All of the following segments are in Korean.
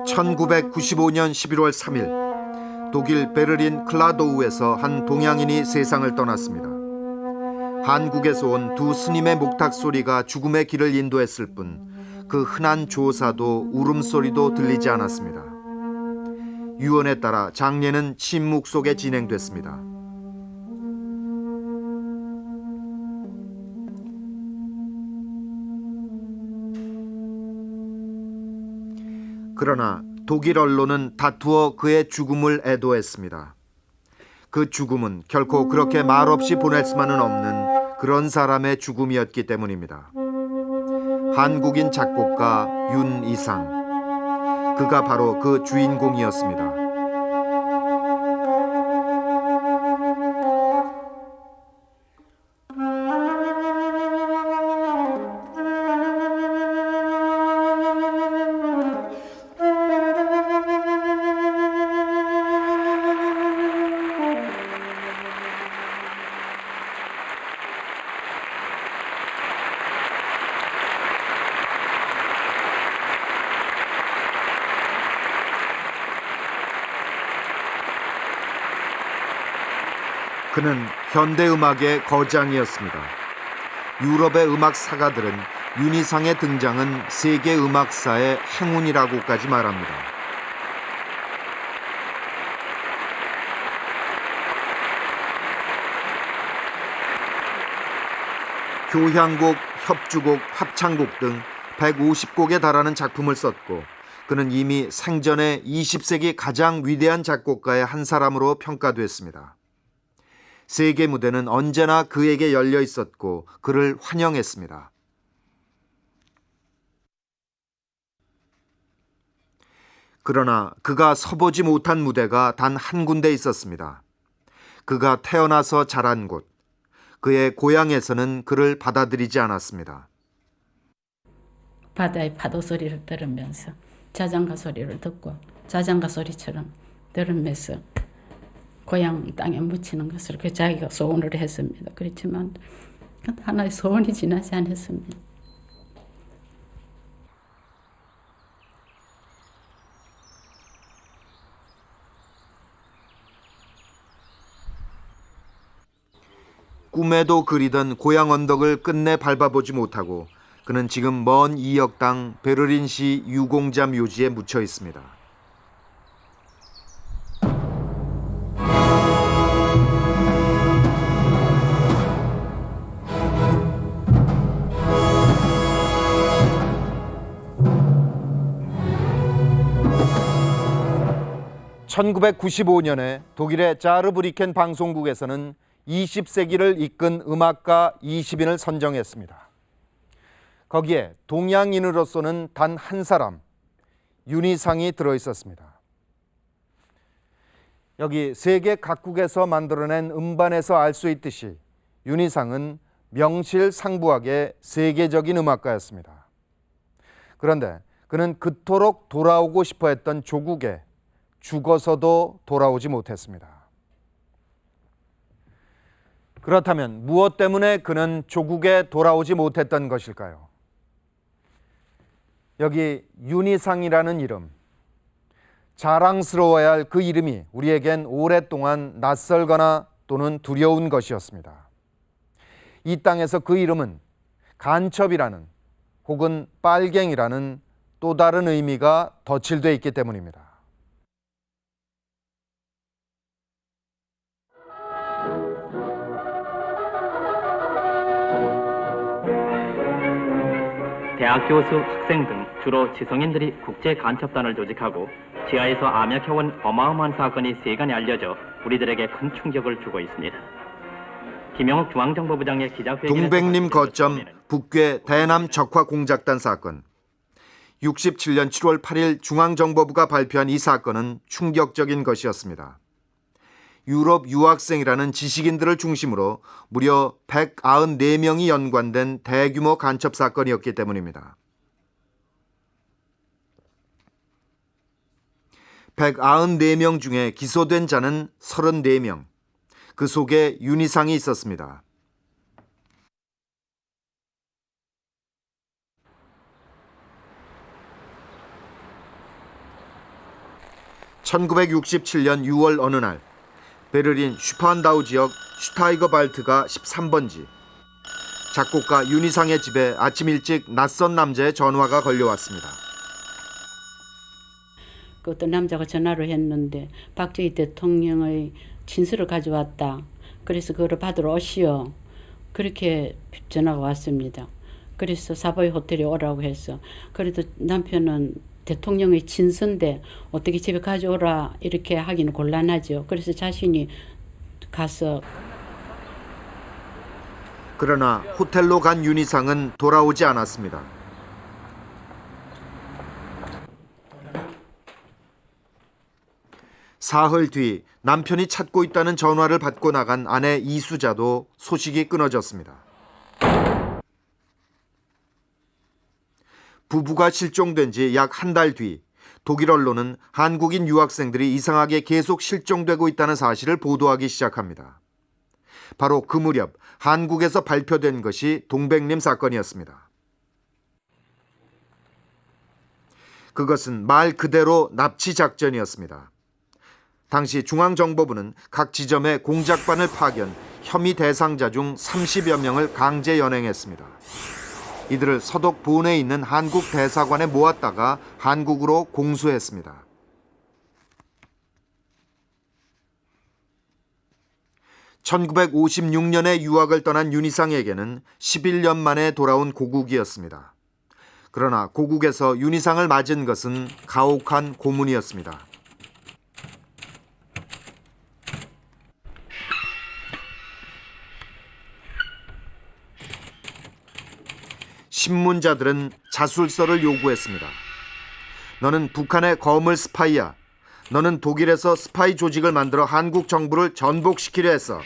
(1995년 11월 3일) 독일 베를린 클라도우에서 한 동양인이 세상을 떠났습니다. 한국에서 온 두 스님의 목탁 소리가 죽음의 길을 인도했을 뿐 그 흔한 조사도 울음소리도 들리지 않았습니다. 유언에 따라 장례는 침묵 속에 진행됐습니다. 그러나 독일 언론은 다투어 그의 죽음을 애도했습니다. 그 죽음은 결코 그렇게 말없이 보낼 수만은 없는 그런 사람의 죽음이었기 때문입니다. 한국인 작곡가 윤이상. 그가 바로 그 주인공이었습니다. 그는 현대음악의 거장이었습니다. 유럽의 음악 사가들은 윤이상의 등장은 세계 음악사의 행운이라고까지 말합니다. 교향곡, 협주곡, 합창곡 등 150곡에 달하는 작품을 썼고 그는 이미 생전에 20세기 가장 위대한 작곡가의 한 사람으로 평가됐습니다. 세계 무대는 언제나 그에게 열려 있었고 그를 환영했습니다. 그러나 그가 서보지 못한 무대가 단 한 군데 있었습니다. 그가 태어나서 자란 곳, 그의 고향에서는 그를 받아들이지 않았습니다. 바다의 파도 소리를 들으면서 자장가 소리를 듣고 자장가 소리처럼 들으면서 고향 땅에 묻히는 것을 그 자기가 소원을 했습니다. 그렇지만 하나의 소원이 지나지 않았습니다. 꿈에도 그리던 고향 언덕을 끝내 밟아보지 못하고 그는 지금 먼 이역 땅 베를린시 유공자 묘지에 묻혀 있습니다. (1995년에) 독일의 자르브리켄 방송국에서는 20세기를 이끈 음악가 20인을 선정했습니다. 거기에 동양인으로서는 단 한 사람, 윤이상이 들어있었습니다. 여기 세계 각국에서 만들어낸 음반에서 알 수 있듯이 윤이상은 명실상부하게 세계적인 음악가였습니다. 그런데 그는 그토록 돌아오고 싶어 했던 조국에 죽어서도 돌아오지 못했습니다. 그렇다면 무엇 때문에 그는 조국에 돌아오지 못했던 것일까요? 여기 윤이상이라는 이름, 자랑스러워야 할 그 이름이 우리에겐 오랫동안 낯설거나 또는 두려운 것이었습니다. 이 땅에서 그 이름은 간첩이라는 혹은 빨갱이라는 또 다른 의미가 덧칠되어 있기 때문입니다. 대학 교수, 학생 등 주로 지성인들이 국제 간첩단을 조직하고 지하에서 암약해온 어마어마한 사건이 세간에 알려져 우리들에게 큰 충격을 주고 있습니다. 김영욱 중앙정보부장의 기자회견에서 동백림 거점 북괴 대남 적화 공작단 사건. 67년 7월 8일 중앙정보부가 발표한 이 사건은 충격적인 것이었습니다. 유럽 유학생이라는 지식인들을 중심으로 무려 194명이 연관된 대규모 간첩 사건이었기 때문입니다. 194명 중에 기소된 자는 34명. 그 속에 윤이상이 있었습니다. 1967년 6월 어느 날 베를린 슈판다우 지역 슈타이거발트가 13번지. 작곡가 윤희상의 집에 아침 일찍 낯선 남자의 전화가 걸려왔습니다. 그 어떤 남자가 전화를 했는데 박정희 대통령의 친서를 가져왔다. 그래서 그거를 받으러 오시오. 그렇게 전화가 왔습니다. 그래서 사보이 호텔에 오라고 해서, 그래도 남편은 대통령의 친서인데 어떻게 집에 가져오라 이렇게 하기는 곤란하죠. 그래서 자신이 가서. 그러나 호텔로 간 윤희상은 돌아오지 않았습니다. 사흘 뒤 남편이 찾고 있다는 전화를 받고 나간 아내 이수자도 소식이 끊어졌습니다. 부부가 실종된 지 약 한 달 뒤 독일 언론은 한국인 유학생들이 이상하게 계속 실종되고 있다는 사실을 보도하기 시작합니다. 바로 그 무렵 한국에서 발표된 것이 동백님 사건이었습니다. 그것은 말 그대로 납치 작전이었습니다. 당시 중앙정보부는 각 지점에 공작반을 파견, 혐의 대상자 중 30여 명을 강제 연행했습니다. 이들을 서독 본에 있는 한국 대사관에 모았다가 한국으로 공수했습니다. (1956년에) 유학을 떠난 윤희상에게는 11년 만에 돌아온 고국이었습니다. 그러나 고국에서 윤희상을 맞은 것은 가혹한 고문이었습니다. 신문자들은 자술서를 요구했습니다. 너는 북한의 거물 스파이야. 너는 독일에서 스파이 조직을 만들어 한국 정부를 전복시키려 했어.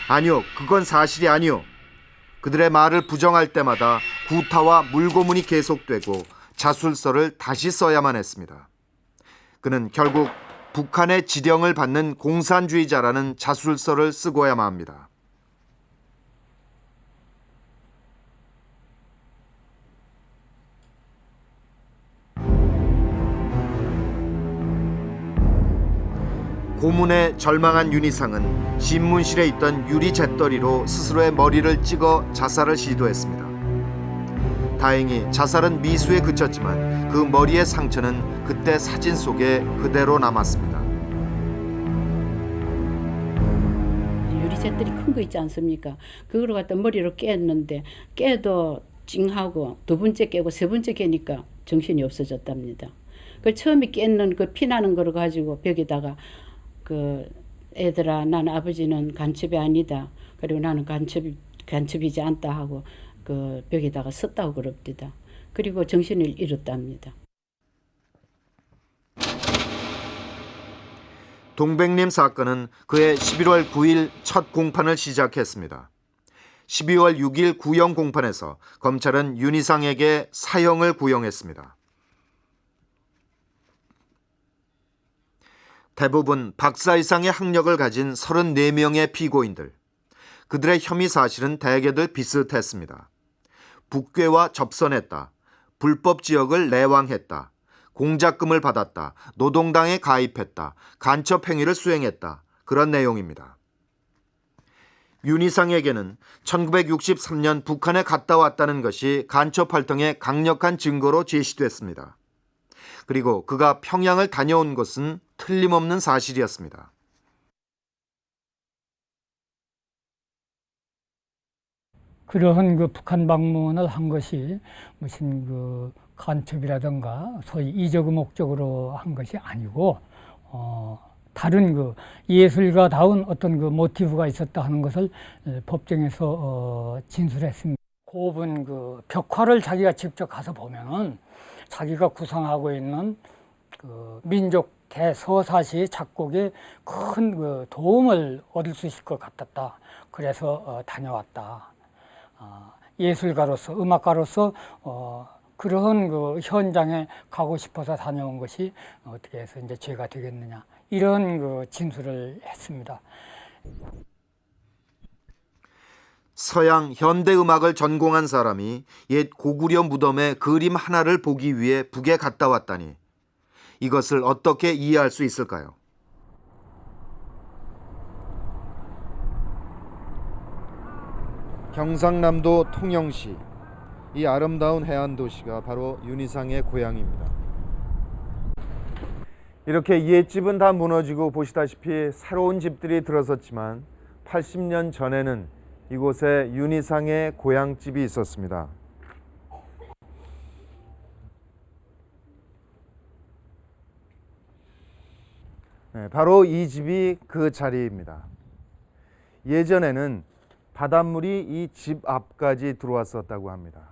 아니요, 그건 사실이 아니요. 그들의 말을 부정할 때마다 구타와 물고문이 계속되고 자술서를 다시 써야만 했습니다. 그는 결국 북한의 지령을 받는 공산주의자라는 자술서를 쓰고야만 합니다. 고문에 절망한 윤희상은 신문실에 있던 유리 잿더리로 스스로의 머리를 찍어 자살을 시도했습니다. 다행히 자살은 미수에 그쳤지만 그 머리의 상처는 그때 사진 속에 그대로 남았습니다. 유리 잿더리 큰 거 있지 않습니까? 그걸 갖다 머리로 깼는데 깨도 찡하고 두 번째 깨고 세 번째 깨니까 정신이 없어졌답니다. 그 처음에 깼는 그 피나는 거를 가지고 벽에다가 그 애들아, 나는 아버지는 간첩이 아니다. 그리고 나는 간첩이지 않다 하고 그 벽에다가 썼다고 그럽니다. 그리고 정신을 잃었답니다. 동백님 사건은 그해 11월 9일 첫 공판을 시작했습니다. 12월 6일 구형 공판에서 검찰은 윤희상에게 사형을 구형했습니다. 대부분 박사 이상의 학력을 가진 34명의 피고인들. 그들의 혐의 사실은 대개들 비슷했습니다. 북괴와 접선했다. 불법 지역을 내왕했다. 공작금을 받았다. 노동당에 가입했다. 간첩 행위를 수행했다. 그런 내용입니다. 윤희상에게는 1963년 북한에 갔다 왔다는 것이 간첩 활동의 강력한 증거로 제시됐습니다. 그리고 그가 평양을 다녀온 것은 틀림없는 사실이었습니다. 그러한 그 북한 방문을 한 것이 무슨 그 간첩이라든가 소위 이적 목적으로 한 것이 아니고 다른 그 예술가다운 어떤 그 모티브가 있었다 하는 것을 법정에서 진술했습니다. 곱은 그 벽화를 자기가 직접 가서 보면은 자기가 구상하고 있는 그 민족 대서사시 작곡에 큰 그 도움을 얻을 수 있을 것 같았다. 그래서 다녀왔다. 예술가로서, 음악가로서 그런 그 현장에 가고 싶어서 다녀온 것이 어떻게 해서 이제 죄가 되겠느냐, 이런 그 진술을 했습니다. 서양 현대 음악을 전공한 사람이 옛 고구려 무덤의 그림 하나를 보기 위해 북에 갔다 왔다니, 이것을 어떻게 이해할 수 있을까요? 경상남도 통영시, 이 아름다운 해안 도시가 바로 윤희상의 고향입니다. 이렇게 옛집은 다 무너지고 보시다시피 새로운 집들이 들어섰지만 80년 전에는 이곳에 윤희상의 고향집이 있었습니다. 바로 이 집이 그 자리입니다. 예전에는 바닷물이 이 집 앞까지 들어왔었다고 합니다.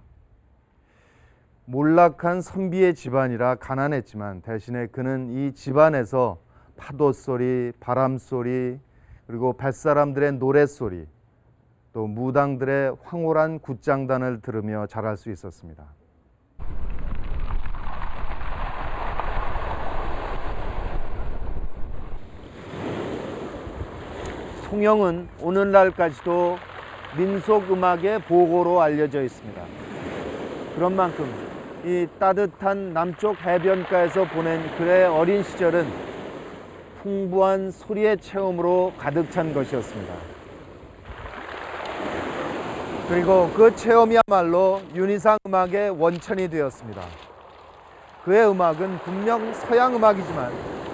몰락한 선비의 집안이라 가난했지만 대신에 그는 이 집안에서 파도 소리, 바람 소리, 그리고 뱃사람들의 노랫소리, 또 무당들의 황홀한 굿장단을 들으며 자랄 수 있었습니다. 통영은 오늘날까지도 민속음악의 보고로 알려져 있습니다. 그런 만큼 이 따뜻한 남쪽 해변가에서 보낸 그의 어린 시절은 풍부한 소리의 체험으로 가득 찬 것이었습니다. 그리고 그 체험이야말로 윤희상 음악의 원천이 되었습니다. 그의 음악은 분명 서양 음악이지만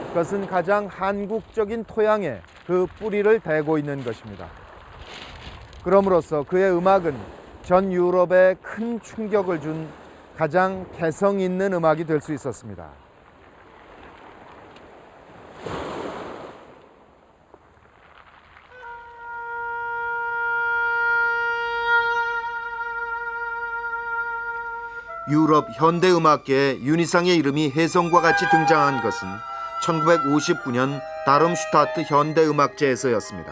그것은 가장 한국적인 토양에 그 뿌리를 대고 있는 것입니다. 그럼으로써 그의 음악은 전 유럽에 큰 충격을 준 가장 개성 있는 음악이 될 수 있었습니다. 유럽 현대음악계에 윤희상의 이름이 혜성과 같이 등장한 것은 1959년 다름슈타트 현대음악제에서였습니다.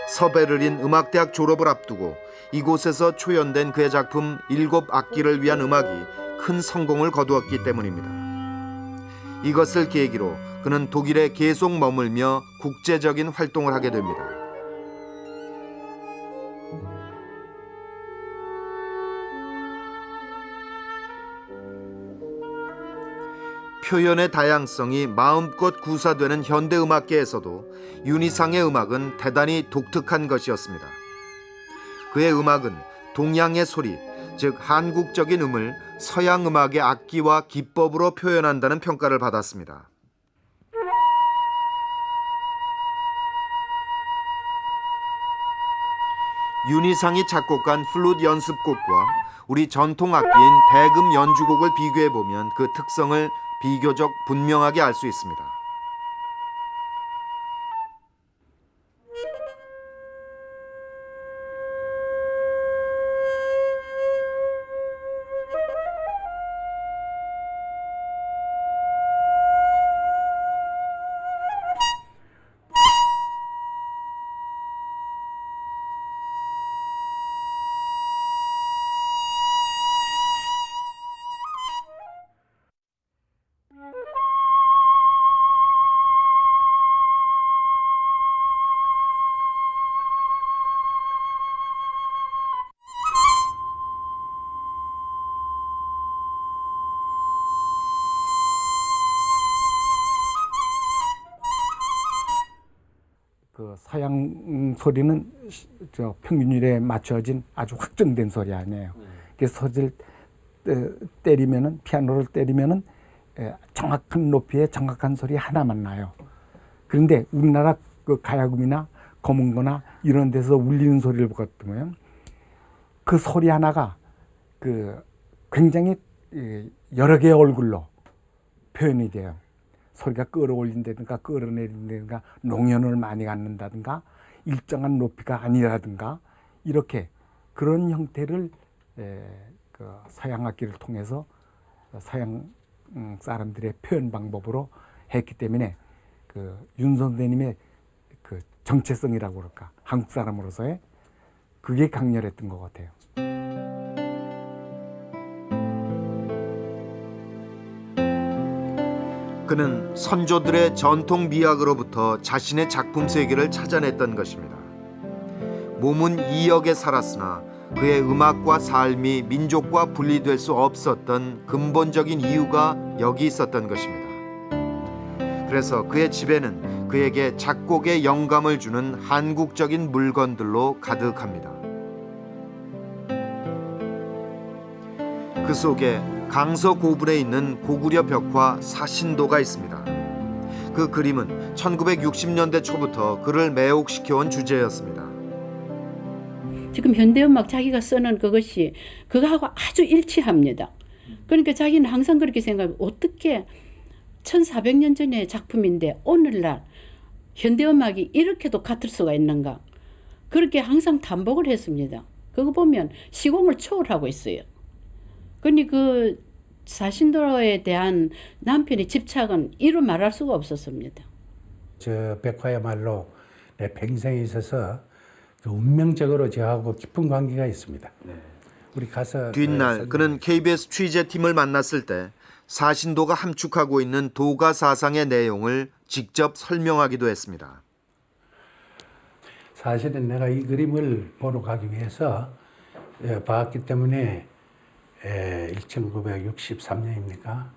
서베르린 음악대학 졸업을 앞두고 이곳에서 초연된 그의 작품 7악기를 위한 음악이 큰 성공을 거두었기 때문입니다. 이것을 계기로 그는 독일에 계속 머물며 국제적인 활동을 하게 됩니다. 표현의 다양성이 마음껏 구사되는 현대음악계에서도 윤희상의 음악은 대단히 독특한 것이었습니다. 그의 음악은 동양의 소리, 즉 한국적인 음을 서양 음악의 악기와 기법으로 표현한다는 평가를 받았습니다. 윤희상이 작곡한 플룻 연습곡과 우리 전통 악기인 대금 연주곡을 비교해보면 그 특성을 비교적 분명하게 알 수 있습니다. 그 서양 소리는 저 평균율에 맞춰진 아주 확정된 소리 아니에요. 그래서 소리를 때리면은 피아노를 때리면은 정확한 높이에 정확한 소리 하나만 나요. 그런데 우리나라 그 가야금이나 검은거나 이런 데서 울리는 소리를 보면 그 소리 하나가 그 굉장히 여러 개의 얼굴로 표현이 돼요. 소리가 끌어올린다든가 끌어내린다든가 농연을 많이 갖는다든가 일정한 높이가 아니라든가 이렇게 그런 형태를 그 서양 악기를 통해서 서양 사람들의 표현 방법으로 했기 때문에 그 윤 선생님의 그 정체성이라고 그럴까 한국 사람으로서의 그게 강렬했던 것 같아요. 그는 선조들의 전통 미학으로부터 자신의 작품 세계를 찾아냈던 것입니다. 몸은 이역에 살았으나 그의 음악과 삶이 민족과 분리될 수 없었던 근본적인 이유가 여기 있었던 것입니다. 그래서 그의 집에는 그에게 작곡에 영감을 주는 한국적인 물건들로 가득합니다. 그 속에 강서 고분에 있는 고구려 벽화 사신도가 있습니다. 그 그림은 1960년대 초부터 그를 매혹시켜온 주제였습니다. 지금 현대음악 자기가 쓰는 그것이 그거하고 아주 일치합니다. 그러니까 자기는 항상 그렇게 생각해요. 어떻게 1400년 전의 작품인데 오늘날 현대음악이 이렇게도 같을 수가 있는가. 그렇게 항상 반복을 했습니다. 그거 보면 시공을 초월하고 있어요. 그러니 그 사신도에 대한 남편의 집착은 이루 말할 수가 없었습니다. 저 백화야말로 내 평생에 있어서 그 운명적으로 저하고 깊은 관계가 있습니다. 우리 가서 뒷날 그는 KBS 취재팀을 만났을 때 사신도가 함축하고 있는 도가 사상의 내용을 직접 설명하기도 했습니다. 사실은 내가 이 그림을 보러 가기 위해서 봤기 때문에 1963년입니까?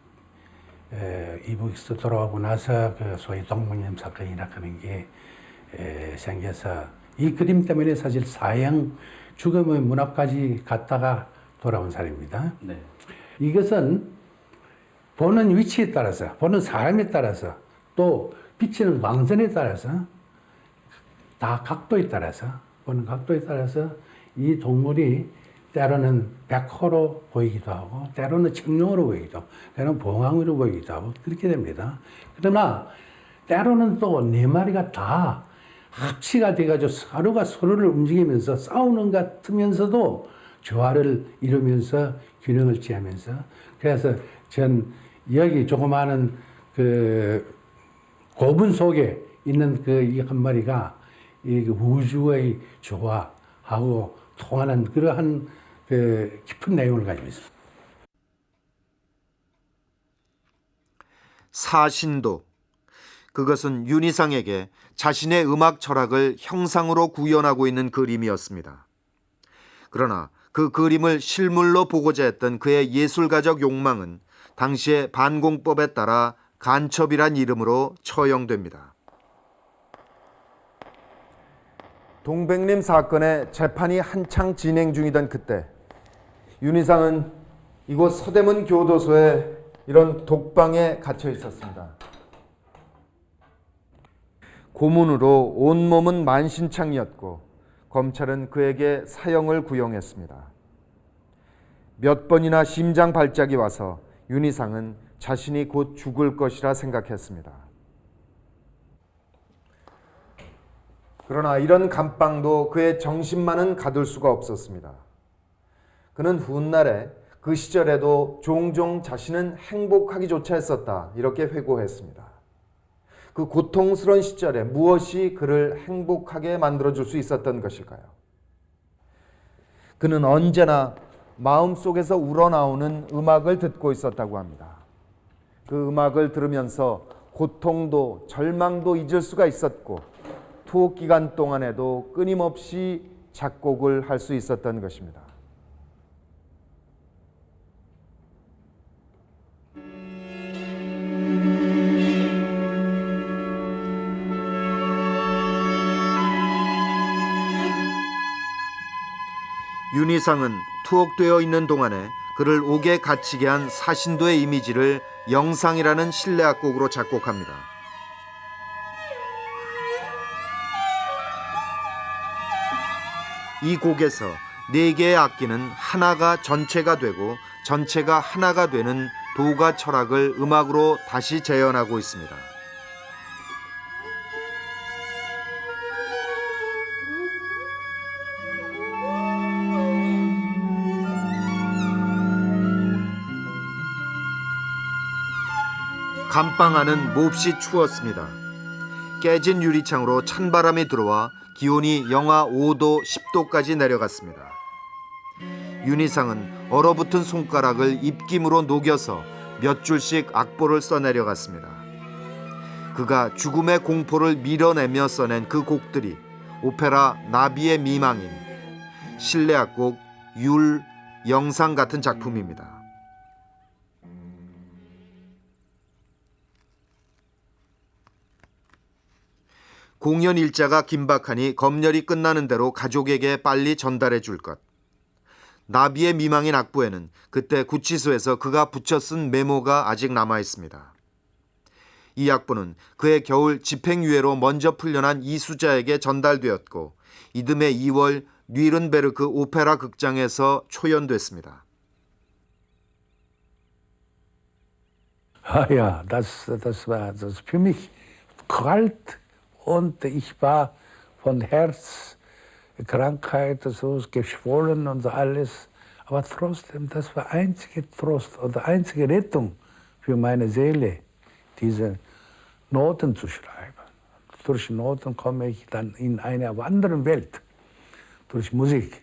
이북에서 돌아오고 나서 그 소위 동문염 사건이라 하는 게 생겨서 이 그림 때문에 사실 사형 죽음의 문 앞까지 갔다가 돌아온 사람입니다. 네. 이것은 보는 위치에 따라서, 보는 사람에 따라서, 또 비치는 광선에 따라서, 다 각도에 따라서, 보는 각도에 따라서 이 동물이 때로는 백호로 보이기도 하고, 때로는 청룡으로 보이기도 하고, 때로는 봉황으로 보이기도 하고, 그렇게 됩니다. 그러나 때로는 또 네 마리가 다 합치가 돼가지고 서로가 서로를 움직이면서 싸우는 것 같으면서도 조화를 이루면서 균형을 취하면서, 그래서 전 여기 조그마한 그 고분 속에 있는 그 이 한 마리가 이 우주의 조화하고 통하는 그러한 그 깊은 내용을 가지고 있습니다. 사신도, 그것은 윤희상에게 자신의 음악 철학을 형상으로 구현하고 있는 그림이었습니다. 그러나 그 그림을 실물로 보고자 했던 그의 예술가적 욕망은 당시의 반공법에 따라 간첩이란 이름으로 처형됩니다. 동백림 사건의 재판이 한창 진행 중이던 그때 윤희상은 이곳 서대문 교도소에 이런 독방에 갇혀 있었습니다. 고문으로 온몸은 만신창이었고 검찰은 그에게 사형을 구형했습니다. 몇 번이나 심장 발작이 와서 윤희상은 자신이 곧 죽을 것이라 생각했습니다. 그러나 이런 감방도 그의 정신만은 가둘 수가 없었습니다. 그는 훗날에 그 시절에도 종종 자신은 행복하기조차 했었다, 이렇게 회고했습니다. 그 고통스러운 시절에 무엇이 그를 행복하게 만들어줄 수 있었던 것일까요? 그는 언제나 마음속에서 우러나오는 음악을 듣고 있었다고 합니다. 그 음악을 들으면서 고통도 절망도 잊을 수가 있었고 투옥 기간 동안에도 끊임없이 작곡을 할 수 있었던 것입니다. 윤희상은 투옥되어 있는 동안에 그를 옥에 갇히게 한 사신도의 이미지를 영상이라는 실내악곡으로 작곡합니다. 이 곡에서 4개의 악기는 하나가 전체가 되고 전체가 하나가 되는 도가 철학을 음악으로 다시 재현하고 있습니다. 감방 안은 몹시 추웠습니다. 깨진 유리창으로 찬바람이 들어와 기온이 영하 5도, 10도까지 내려갔습니다. 윤희상은 얼어붙은 손가락을 입김으로 녹여서 몇 줄씩 악보를 써내려갔습니다. 그가 죽음의 공포를 밀어내며 써낸 그 곡들이 오페라 나비의 미망인, 실내악곡 율, 영상 같은 작품입니다. 공연 일자가 긴박하니 검열이 끝나는 대로 가족에게 빨리 전달해 줄 것. 나비의 미망인 악보에는 그때 구치소에서 그가 붙여 쓴 메모가 아직 남아 있습니다. 이 악보는 그해 겨울 집행유예로 먼저 풀려난 이수자에게 전달되었고 이듬해 2월 뉘른베르크 오페라 극장에서 초연됐습니다. Ja, das war das für mich kalt und ich war von Herzkrankheit so geschwollen und alles. Aber trotzdem, das war einzige Trost oder einzige Rettung für meine Seele, diese Noten zu schreiben. Durch Noten komme ich dann in eine andere Welt, durch Musik.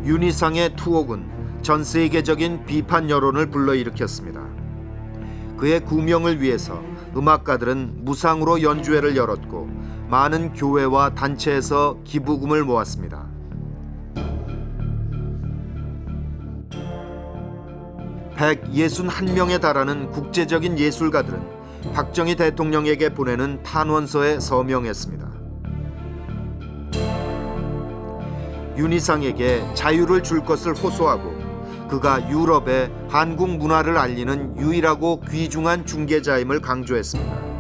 윤희상의 투옥은 전 세계적인 비판 여론을 불러일으켰습니다. 그의 구명을 위해서 음악가들은 무상으로 연주회를 열었고 많은 교회와 단체에서 기부금을 모았습니다. (161명에) 달하는 국제적인 예술가들은 박정희 대통령에게 보내는 탄원서에 서명했습니다. 윤희상에게 자유를 줄 것을 호소하고 그가 유럽에 한국 문화를 알리는 유일하고 귀중한 중개자임을 강조했습니다.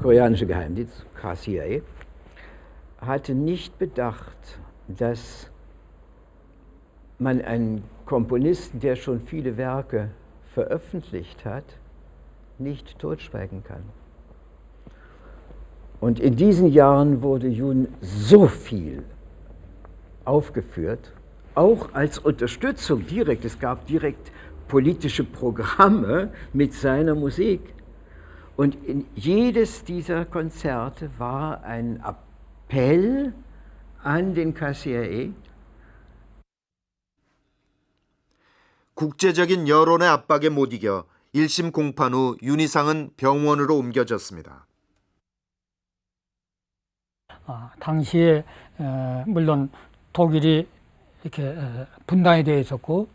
Koreanische Geheimdienst, KCA, hatte nicht bedacht, dass man einen Komponisten, der schon viele Werke veröffentlicht hat, nicht totschweigen kann. Und in diesen Jahren wurde Jun so viel aufgeführt, auch als Unterstützung direkt. Es gab direkt politische Programme mit seiner Musik. Und in jedes dieser Konzerte war ein Appell an den KCA. 국제적인 여론의 압박에 못 이겨 1심 공판 후 윤희상은 병원으로 옮겨졌습니다. 당시에 물론 독일이 이렇게 분단이 되어 있었고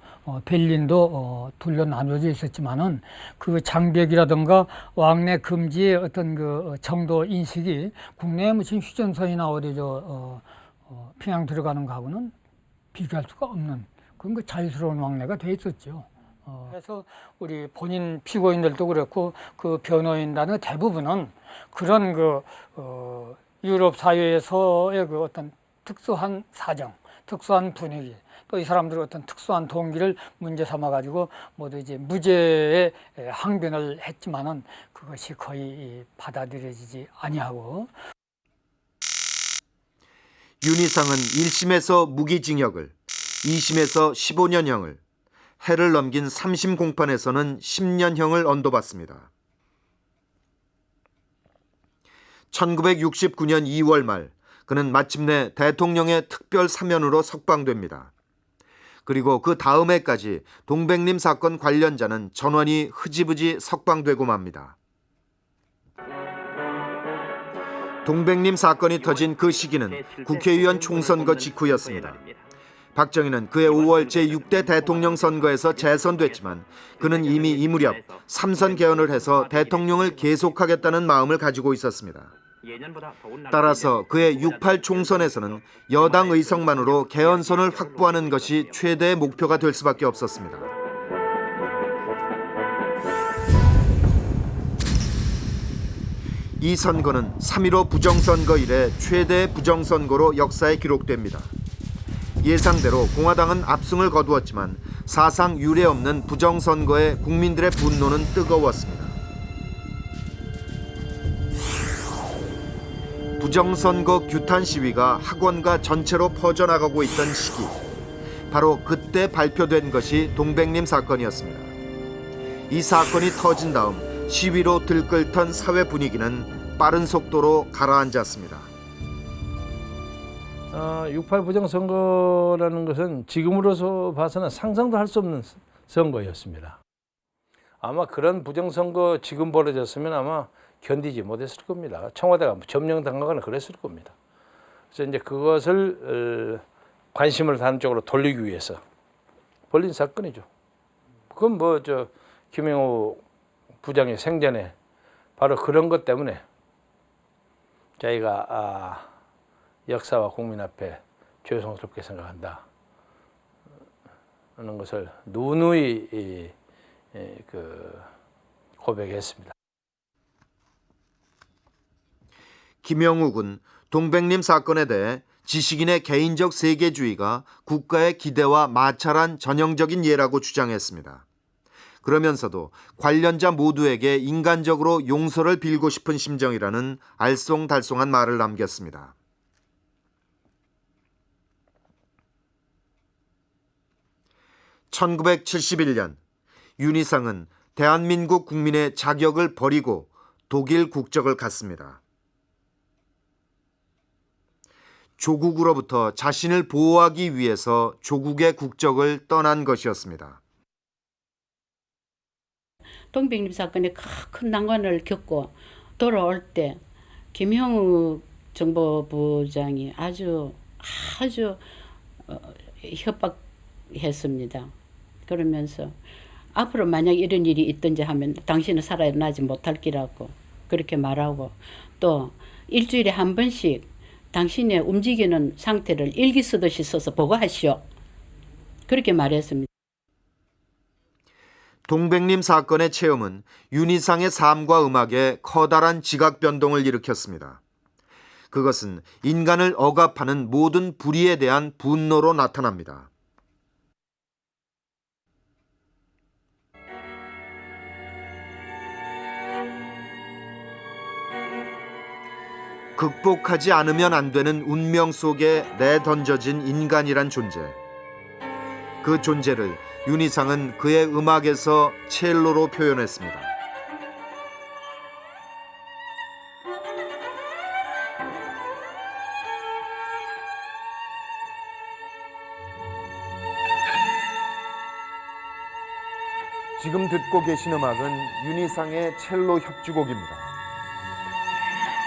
벨린도 둘로 나눠져 있었지만은 그 장벽이라든가 왕래 금지의 어떤 그 정도 인식이 국내에 무슨 휴전선이나 어디 평양 들어가는 거하고는 비교할 수가 없는 그런 그 자유스러운 왕래가 돼 있었죠. 그래서 우리 본인 피고인들도 그렇고 그 변호인단의 대부분은 그런 유럽 사회에서의 그 어떤 특수한 사정, 특수한 분위기, 또 이 사람들의 어떤 특수한 동기를 문제 삼아 가지고 모두 이제 무죄의 항변을 했지만은 그것이 거의 받아들여지지 아니하고. 윤희상은 1심에서 무기징역을, 2심에서 15년형을, 해를 넘긴 3심 공판에서는 10년형을 언도받습니다. 1969년 2월 말 그는 마침내 대통령의 특별 사면으로 석방됩니다. 그리고 그 다음 해까지 동백림 사건 관련자는 전원이 흐지부지 석방되고 맙니다. 동백림 사건이 터진 그 시기는 국회의원 총선거 직후였습니다. 박정희는 그해 5월 제6대 대통령 선거에서 재선됐지만 그는 이미 이 무렵 3선 개헌을 해서 대통령을 계속하겠다는 마음을 가지고 있었습니다. 따라서 그해 6.8 총선에서는 여당 의석만으로 개헌선을 확보하는 것이 최대의 목표가 될 수밖에 없었습니다. 이 선거는 3.15 부정선거 이래 최대의 부정선거로 역사에 기록됩니다. 예상대로 공화당은 압승을 거두었지만 사상 유례 없는 부정선거에 국민들의 분노는 뜨거웠습니다. 부정선거 규탄 시위가 학원가 전체로 퍼져나가고 있던 시기, 바로 그때 발표된 것이 동백림 사건이었습니다. 이 사건이 터진 다음 시위로 들끓던 사회 분위기는 빠른 속도로 가라앉았습니다. 6.8 부정선거라는 것은 지금으로서 봐서는 상상도 할 수 없는 선거였습니다. 아마 그런 부정선거 지금 벌어졌으면 아마 견디지 못했을 겁니다. 청와대가 점령당하거나 그랬을 겁니다. 그래서 이제 그것을 관심을 다른 쪽으로 돌리기 위해서 벌린 사건이죠. 그건 뭐 김영호 부장의 생전에 바로 그런 것 때문에 자기가 역사와 국민 앞에 죄송스럽게 생각한다 하는 것을 누누이 고백했습니다. 김영욱은 동백림 사건에 대해 지식인의 개인적 세계주의가 국가의 기대와 마찰한 전형적인 예라고 주장했습니다. 그러면서도 관련자 모두에게 인간적으로 용서를 빌고 싶은 심정이라는 알쏭달쏭한 말을 남겼습니다. (1971년) 윤희상은 대한민국 국민의 자격을 버리고 독일 국적을 갖습니다. 조국으로부터 자신을 보호하기 위해서 조국의 국적을 떠난 것이었습니다. 동백림 사건에 큰 난관을 겪고 돌아올 때 김형욱 정보부장이 아주 협박했습니다. 그러면서 앞으로 만약 이런 일이 있든지 하면 당신은 살아나지 못할 기라고 그렇게 말하고, 또 일주일에 한 번씩 당신의 움직이는 상태를 일기 쓰듯이 써서 보고하시오, 그렇게 말했습니다. 동백림 사건의 체험은 윤희상의 삶과 음악에 커다란 지각 변동을 일으켰습니다. 그것은 인간을 억압하는 모든 불의에 대한 분노로 나타납니다. 극복하지 않으면 안 되는 운명 속에 내던져진 인간이란 존재. 그 존재를 윤희상은 그의 음악에서 첼로로 표현했습니다. 지금 듣고 계신 음악은 윤희상의 첼로 협주곡입니다.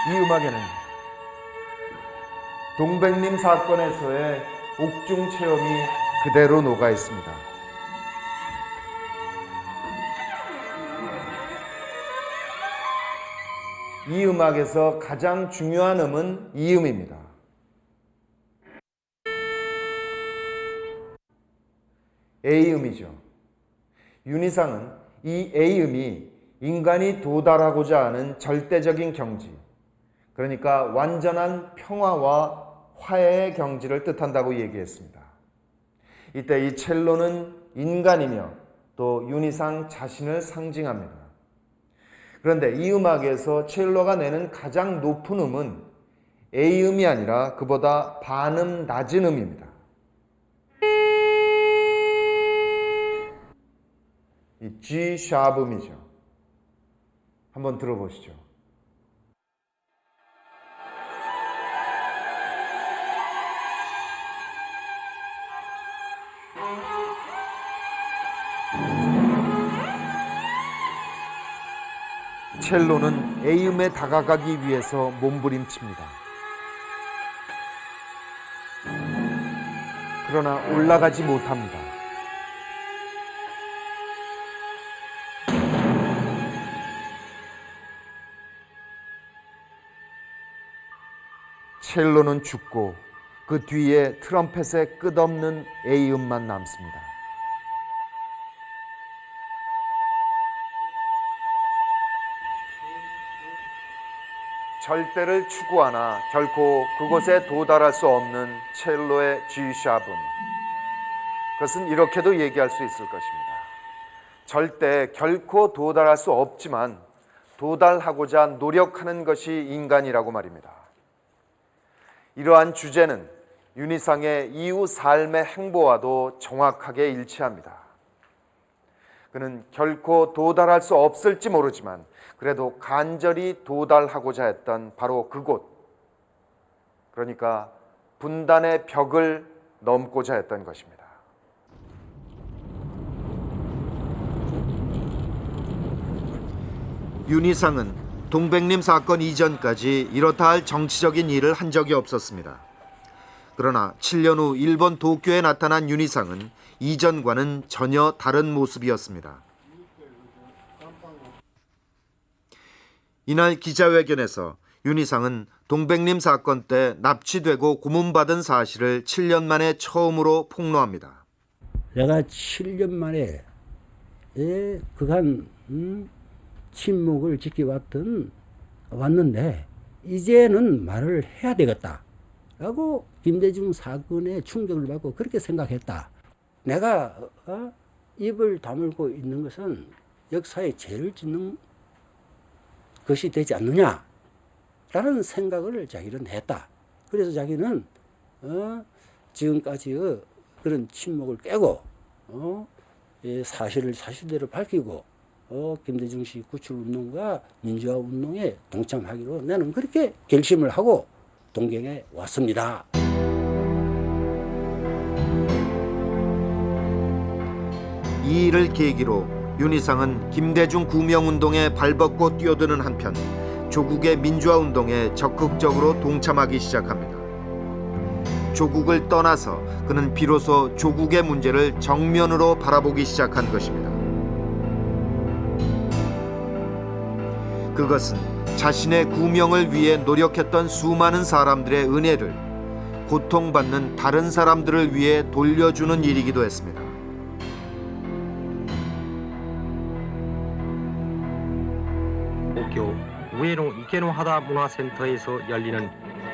이 음악에는 동백림 사건에서의 옥중 체험이 그대로 녹아 있습니다. 이 음악에서 가장 중요한 음은 이 음입니다. A음이죠. 윤희상은 이 A음이 인간이 도달하고자 하는 절대적인 경지, 그러니까 완전한 평화와 화해의 경지를 뜻한다고 얘기했습니다. 이때 이 첼로는 인간이며 또 윤희상 자신을 상징합니다. 그런데 이 음악에서 첼로가 내는 가장 높은 음은 A음이 아니라 그보다 반음 낮은 음입니다. 이 G 샤브음이죠. 한번 들어보시죠. 첼로는 A음에 다가가기 위해서 몸부림칩니다. 그러나 올라가지 못합니다. 첼로는 죽고 그 뒤에 트럼펫의 끝없는 A음만 남습니다. 절대를 추구하나 결코 그곳에 도달할 수 없는 첼로의 G샵음. 그것은 이렇게도 얘기할 수 있을 것입니다. 절대 결코 도달할 수 없지만 도달하고자 노력하는 것이 인간이라고 말입니다. 이러한 주제는 윤희상의 이후 삶의 행보와도 정확하게 일치합니다. 그는 결코 도달할 수 없을지 모르지만 그래도 간절히 도달하고자 했던 바로 그곳, 그러니까 분단의 벽을 넘고자 했던 것입니다. 윤희상은 동백림 사건 이전까지 이렇다 할 정치적인 일을 한 적이 없었습니다. 그러나 7년 후 일본 도쿄에 나타난 윤희상은 이전과는 전혀 다른 모습이었습니다. 이날 기자회견에서 윤희상은 동백림 사건 때 납치되고 고문받은 사실을 7년 만에 처음으로 폭로합니다. 내가 7년 만에 그간 침묵을 왔는데 이제는 말을 해야 되겠다 라고 김대중 사건에 충격을 받고 그렇게 생각했다. 내가 입을 다물고 있는 것은 역사에 죄를 짓는 것이 되지 않느냐 라는 생각을 자기는 했다. 그래서 자기는 지금까지 그런 침묵을 깨고 사실을 사실대로 밝히고 김대중 씨 구출운동과 민주화 운동에 동참하기로 나는 그렇게 결심을 하고 동경에 왔습니다. 이 일을 계기로 윤희상은 김대중 구명운동에 발벗고 뛰어드는 한편 조국의 민주화운동에 적극적으로 동참하기 시작합니다. 조국을 떠나서 그는 비로소 조국의 문제를 정면으로 바라보기 시작한 것입니다. 그것은 자신의 구명을 위해 노력했던 수많은 사람들의 은혜를 고통받는 다른 사람들을 위해 돌려주는 일이기도 했습니다. 도쿄 우에노 이케노하다 문화센터에서 열리는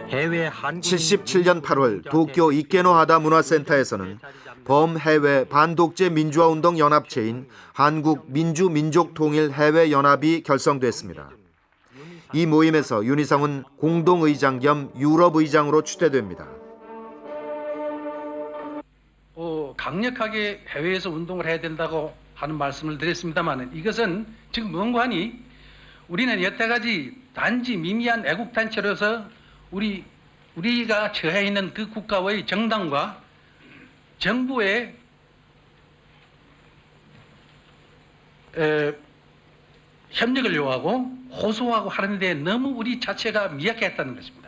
해외 한국 77년 8월 도쿄 이케노하다 문화센터에서는 범해외 반독재 민주화운동 연합체인 한국민주민족통일해외연합이 결성됐습니다. 이 모임에서 윤희상은 공동의장 겸 유럽의장으로 추대됩니다. 강력하게 해외에서 운동을 해야 된다고 하는 말씀을 드렸습니다만 이것은 지금 무언가니 우리는 여태까지 단지 미미한 애국단체로서 우리가 처해 있는 그 국가의 정당과 정부의 협력을 요하고 호소하고 하는데 너무 우리 자체가 미약했다는 것입니다.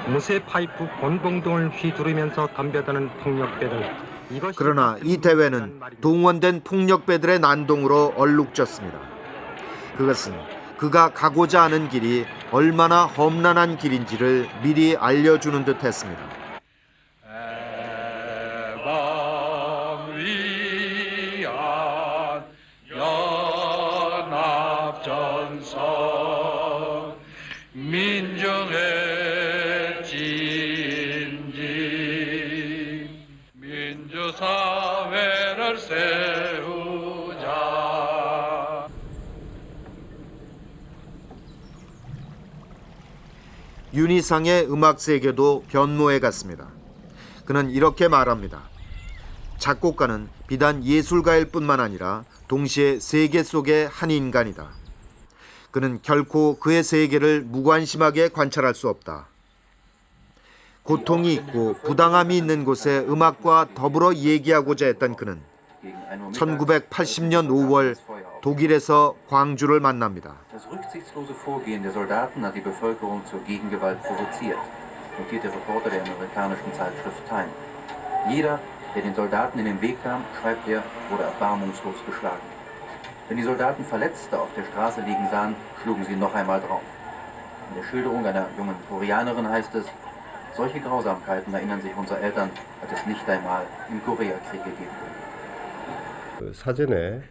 무쇠 파이프 권봉등을 휘두르면서 덤벼드는 폭력배들. 그러나 이 대회는 동원된 폭력배들의 난동으로 얼룩졌습니다. 그것은 그가 가고자 하는 길이 얼마나 험난한 길인지를 미리 알려주는 듯 했습니다. 민중의 진지 민주사회를 세우자. 윤희상의 음악 세계도 변모해 갔습니다. 그는 이렇게 말합니다. 작곡가는 비단 예술가일 뿐만 아니라 동시에 세계 속의 한 인간이다. 그는 결코 그의 세계를 무관심하게 관찰할 수 없다. 고통이 있고 부당함이 있는 곳에 음악과 더불어 얘기하고자 했던 그는 1980년 5월 독일에서 광주를 만납니다. Das rücksichtslose Vorgehen der Soldaten hat die Bevölkerung zur Gegengewalt provoziert, notiert der Reporter der amerikanischen Zeitschrift Time. Jeder, der den Soldaten in den Weg kam, schreibt er, wurde erbarmungslos geschlagen. Wenn die Soldaten Verletzte auf der Straße liegen sahen, schlugen sie noch einmal drauf. In der Schilderung einer jungen Koreanerin heißt es, solche Grausamkeiten erinnern sich unsere Eltern, hat es nicht einmal im Koreakrieg gegeben. 사전에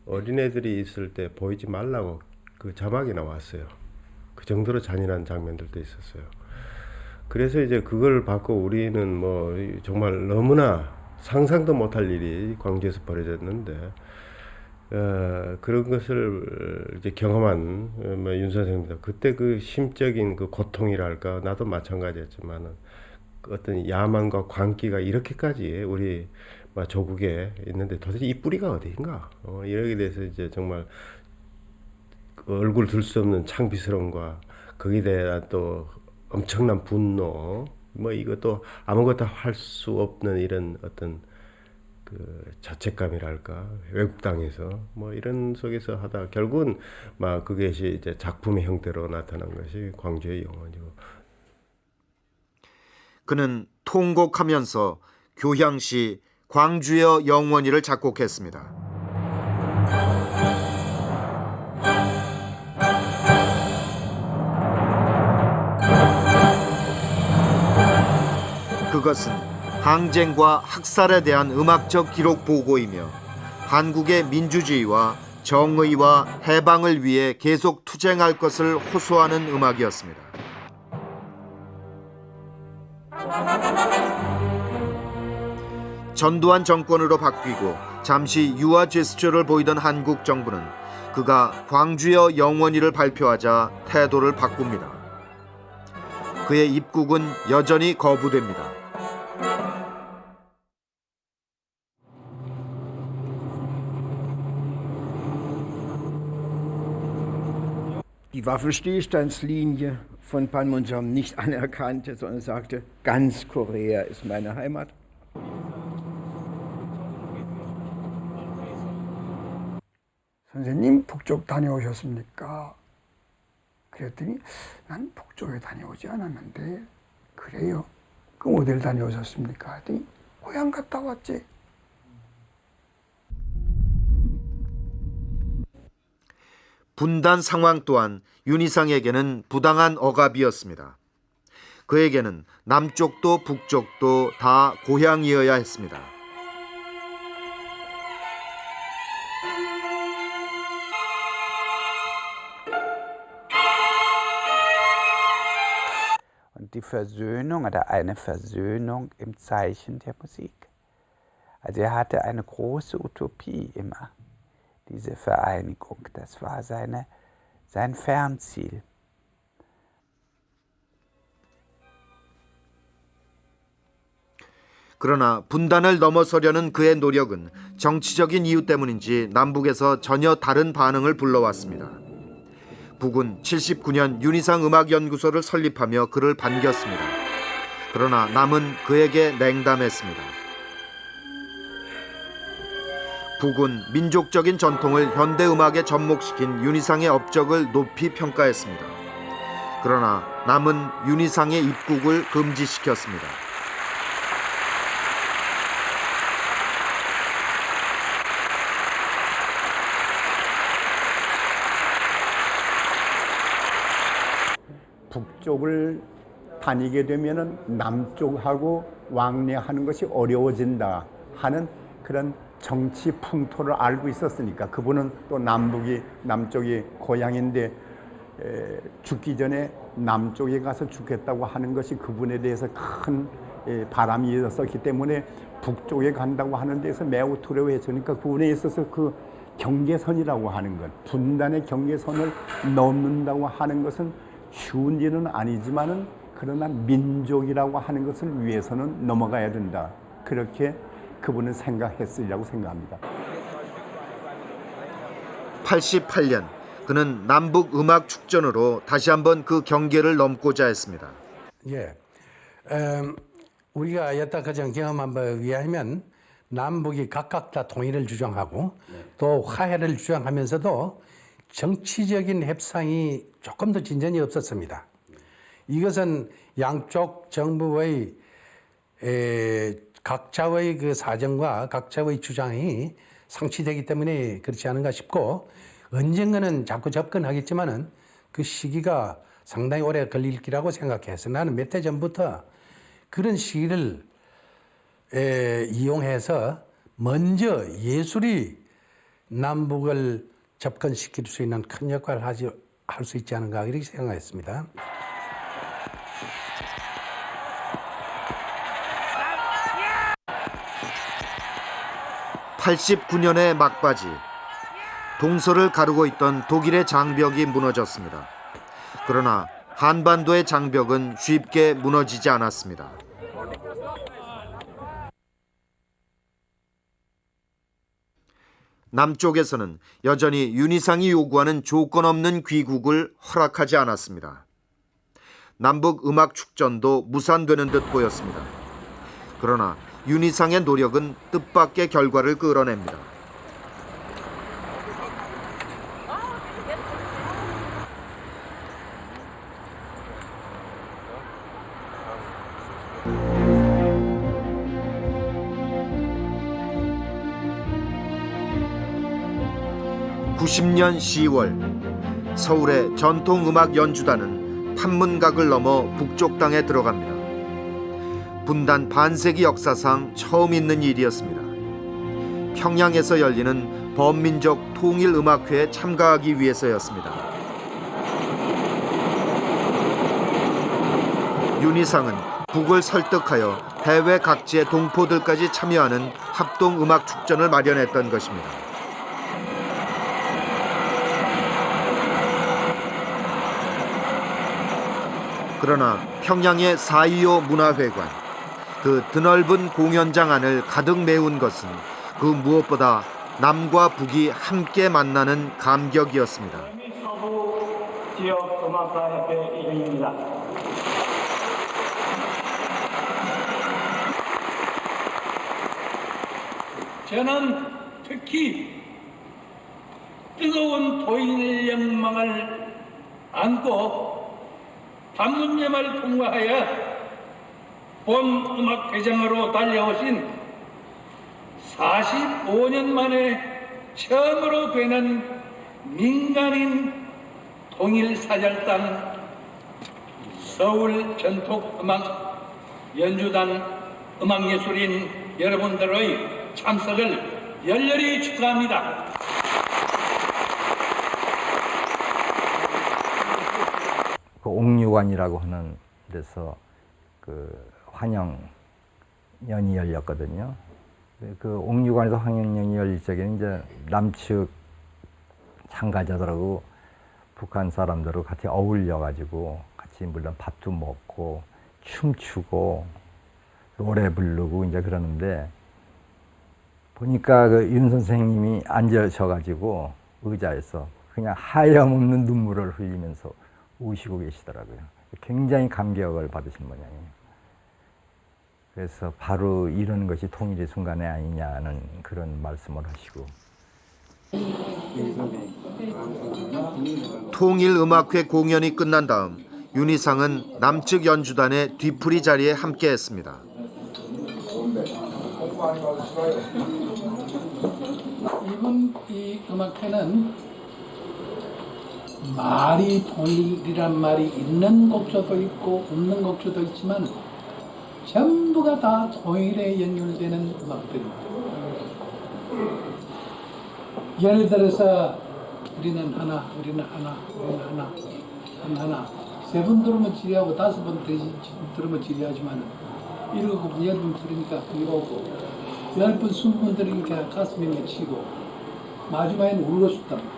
어린애들이 있을 때 보이지 말라고 그 자막이 나왔어요. 그 정도로 잔인한 장면들도 있었어요. 그래서 이제 그걸 받고 우리는 뭐 정말 너무나 상상도 못할 일이 광주에서 벌어졌는데 그런 것을 이제 경험한 윤 선생님도 그때 그 심적인 그 고통이랄까 나도 마찬가지였지만은 어떤 야망과 광기가 이렇게까지 우리 조국에 있는데 도대체 이 뿌리가 어디인가? 이러게 돼서 이제 정말 얼굴 들 수 없는 창피스러움과 거기에 대한 또 엄청난 분노, 뭐 이것도 아무것도 할 수 없는 이런 어떤 그 그 자책감이랄까 외국 땅에서 뭐 이런 속에서 하다 결국은 막 그것이 이제 작품의 형태로 나타난 것이 광주의 영원이고. 그는 통곡하면서 교향시 광주여 영원히를 작곡했습니다. 그것은 항쟁과 학살에 대한 음악적 기록 보고이며 한국의 민주주의와 정의와 해방을 위해 계속 투쟁할 것을 호소하는 음악이었습니다. 전두환 정권으로 바뀌고 잠시 유화 제스처를 보이던 한국 정부는 그가 광주여 영원히를 발표하자 태도를 바꿉니다. 그의 입국은 여전히 거부됩니다. Die Waffenstillstandslinie von Panmunjom nicht anerkannte, sondern sagte, ganz Korea ist meine Heimat. 선생님 북쪽 다녀오셨습니까? 그랬더니 난 북쪽에 다녀오지 않았는데. 그래요? 그럼 어딜 다녀오셨습니까? 했더니 고향 갔다 왔지. 분단 상황 또한 윤희상에게는 부당한 억압이었습니다. 그에게는 남쪽도 북쪽도 다 고향이어야 했습니다. Und die Versöhnung oder eine Versöhnung im Zeichen der Musik. Also er hatte eine große Utopie immer, diese Vereinigung. Das war sein Fernziel. 그러나 분단을 넘어서려는 그의 노력은 정치적인 이유 때문인지 남북에서 전혀 다른 반응을 불러왔습니다. 북은 79년 윤희상 음악연구소를 설립하며 그를 반겼습니다. 그러나 남은 그에게 냉담했습니다. 북은 민족적인 전통을 현대음악에 접목시킨 윤희상의 업적을 높이 평가했습니다. 그러나 남은 윤희상의 입국을 금지시켰습니다. 북쪽을 다니게 되면은 남쪽하고 왕래하는 것이 어려워진다 하는 그런 정치 풍토를 알고 있었으니까 그분은 또 남쪽이 고향인데 죽기 전에 남쪽에 가서 죽겠다고 하는 것이 그분에 대해서 큰 바람이 있었기 때문에 북쪽에 간다고 하는 데서 매우 두려워했으니까 그분에 있어서 그 경계선이라고 하는 것, 분단의 경계선을 넘는다고 하는 것은 쉬운 일은 아니지만은 그러나 민족이라고 하는 것을 위해서는 넘어가야 된다. 그렇게 그분은 생각했으리라고 생각합니다. 88년 그는 남북 음악 축전으로 다시 한번 그 경계를 넘고자 했습니다. 예, 우리가 여태까지 경험한 바에 의하면 남북이 각각 다 통일을 주장하고 또 화해를 주장하면서도 정치적인 협상이 조금 더 진전이 없었습니다. 이것은 양쪽 정부의 각자의 그 사정과 각자의 주장이 상치되기 때문에 그렇지 않은가 싶고 언젠가는 자꾸 접근하겠지만은 그 시기가 상당히 오래 걸릴 거라고 생각해서 나는 몇 해 전부터 그런 시기를 이용해서 먼저 예술이 남북을 접근시킬 수 있는 큰 역할을 할 수 있지 않은가 이렇게 생각했습니다. (89년의) 막바지 동서를 가르고 있던 독일의 장벽이 무너졌습니다. 그러나 한반도의 장벽은 쉽게 무너지지 않았습니다. 남쪽에서는 여전히 윤희상이 요구하는 조건 없는 귀국을 허락하지 않았습니다. 남북 음악 축전도 무산되는 듯 보였습니다. 그러나 윤희상의 노력은 뜻밖의 결과를 끌어냅니다. (90년 10월) 서울의 전통음악 연주단은 판문각을 넘어 북쪽 땅에 들어갑니다. 분단 반세기 역사상 처음 있는 일이었습니다. 평양에서 열리는 범민족 통일음악회에 참가하기 위해서였습니다. 윤희상은 북을 설득하여 해외 각지의 동포들까지 참여하는 합동음악 축전을 마련했던 것입니다. 그러나 평양의 4.25 문화회관, 그 드넓은 공연장 안을 가득 메운 것은 그 무엇보다 남과 북이 함께 만나는 감격이었습니다. 지역음악가협회 이름입니다. 저는 특히 뜨거운 도인의 영망을 안고 단문염을 통과하여 본 음악회장으로 달려오신 45년 만에 처음으로 되는 민간인 통일사절단 서울 전통음악 연주단 음악예술인 여러분들의 참석을 열렬히 축하합니다. 그 옥류관이라고 하는 데서 그 환영연이 열렸거든요. 그 옥류관에서 환영연이 열릴 적에는 이제 남측 참가자들하고 북한 사람들하고 같이 어울려가지고 같이 물론 밥도 먹고 춤추고 노래 부르고 이제 그러는데 보니까 그 윤 선생님이 앉으셔가지고 의자에서 그냥 하염없는 눈물을 흘리면서 우시고 계시더라고요. 굉장히 감격을 받으신 모양이에요. 그래서 바로 이런 것이 통일의 순간이 아니냐는 그런 말씀을 하시고. 통일음악회 공연이 끝난 다음 윤희상은 남측 연주단의 뒤풀이 자리에 함께했습니다. 이번 이 음악회는 말이 통일이란 말이 있는 곡조도 있고 없는 곡조도 있지만 전부가 다 통일에 연결되는 음악들입니다. 예를 들어서 우리는 하나, 우리는 하나, 우리는 하나, 하나. 3번 들으면 지리하고 5번 들으면 지리하지만 7번, 8번 들으니까 흥미롭고 10번, 20번 들으니까 가슴이 맺히고 마지막에는 울고 싶단 말이지.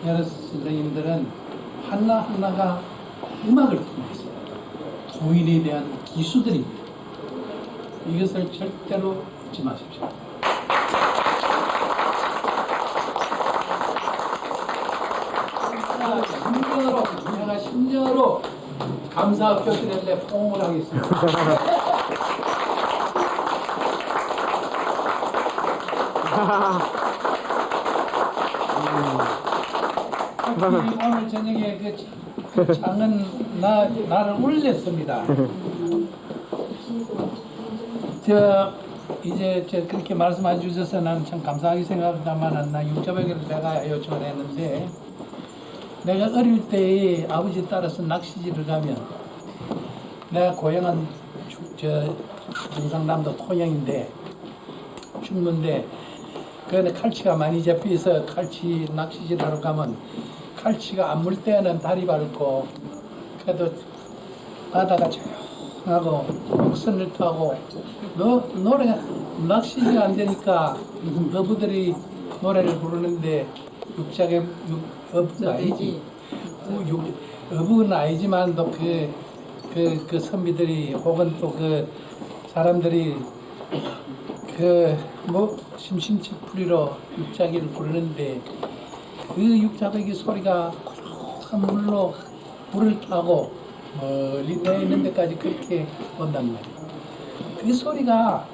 여러 선생님들은 하나하나가 음악을 통해서 통일에 대한 기수들입니다. 이것을 절대로 잊지 마십시오. 제가 심정으로 감사 표시를 포옹을 하겠습니다. 오늘 저녁에 그 창은 나를 울렸습니다. 이제 그렇게 말씀해 주셔서 나는 참 감사하게 생각합니다만 나 육자백을 내가 요청을 했는데 내가 어릴 때 아버지 따라서 낚시질을 가면 내가 고향은 경상남도 토양인데 충무인데 그런데 칼치가 많이 잡혀서 칼치 낚시질하러 가면 칼치가 안 물 때는 다리 밟고 그래도 바다가 조용하고 목선을 타고 노래 낚시가 안 되니까 어부들이 노래를 부르는데 육작에 어부는 아니지 어부는 아니지만 또 그 선비들이 혹은 또 그 사람들이 심심치풀이로 육자기를 부르는데 그 육자기 소리가 고독한 물로 물을 타고 멀리 내 있는 데까지 그렇게 온단 말이에요. 그 소리가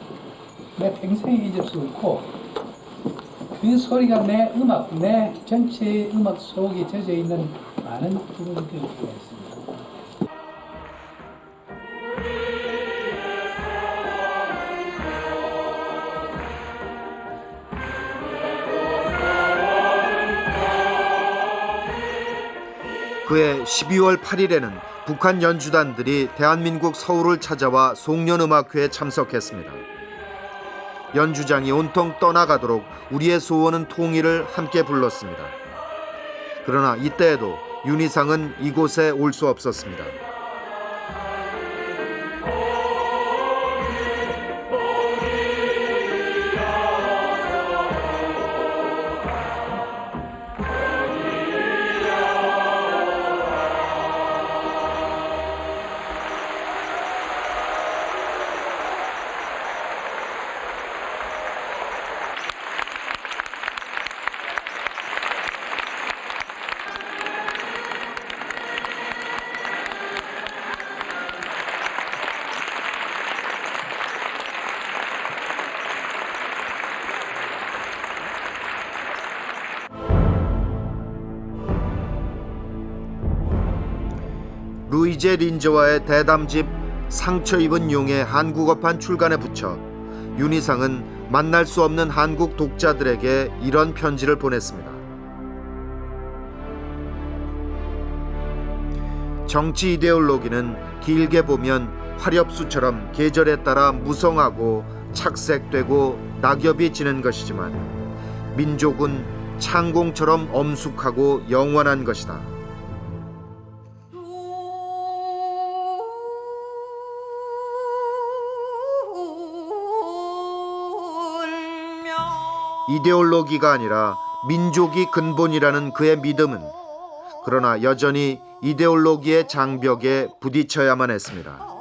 내 평생에 잊을 수 없고 그 소리가 내 음악, 내 전체 음악 속에 젖어 있는 많은 부분을 느끼게 했습니다. 그해 12월 8일에는 북한 연주단들이 대한민국 서울을 찾아와 송년음악회에 참석했습니다. 연주장이 온통 떠나가도록 우리의 소원은 통일을 함께 불렀습니다. 그러나 이때에도 윤희상은 이곳에 올 수 없었습니다. 루이제 린저와의 대담집 상처 입은 용의 한국어판 출간에 붙여 윤희상은 만날 수 없는 한국 독자들에게 이런 편지를 보냈습니다. 정치 이데올로기는 길게 보면 화렵수처럼 계절에 따라 무성하고 착색되고 낙엽이 지는 것이지만 민족은 창공처럼 엄숙하고 영원한 것이다. 이데올로기가 아니라 민족이 근본이라는 그의 믿음은 그러나 여전히 이데올로기의 장벽에 부딪혀야만 했습니다.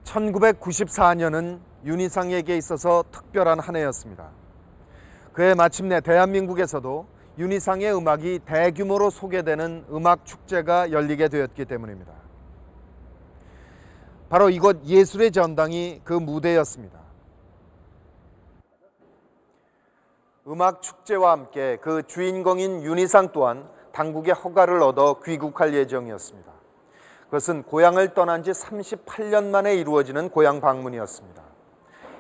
(1994년은) 윤희상에게 있어서 특별한 한 해였습니다. 그해 마침내 대한민국에서도 윤희상의 음악이 대규모로 소개되는 음악 축제가 열리게 되었기 때문입니다. 바로 이곳 예술의 전당이 그 무대였습니다. 음악 축제와 함께 그 주인공인 윤희상 또한 당국의 허가를 얻어 귀국할 예정이었습니다. 그것은 고향을 떠난 지 38년 만에 이루어지는 고향 방문이었습니다.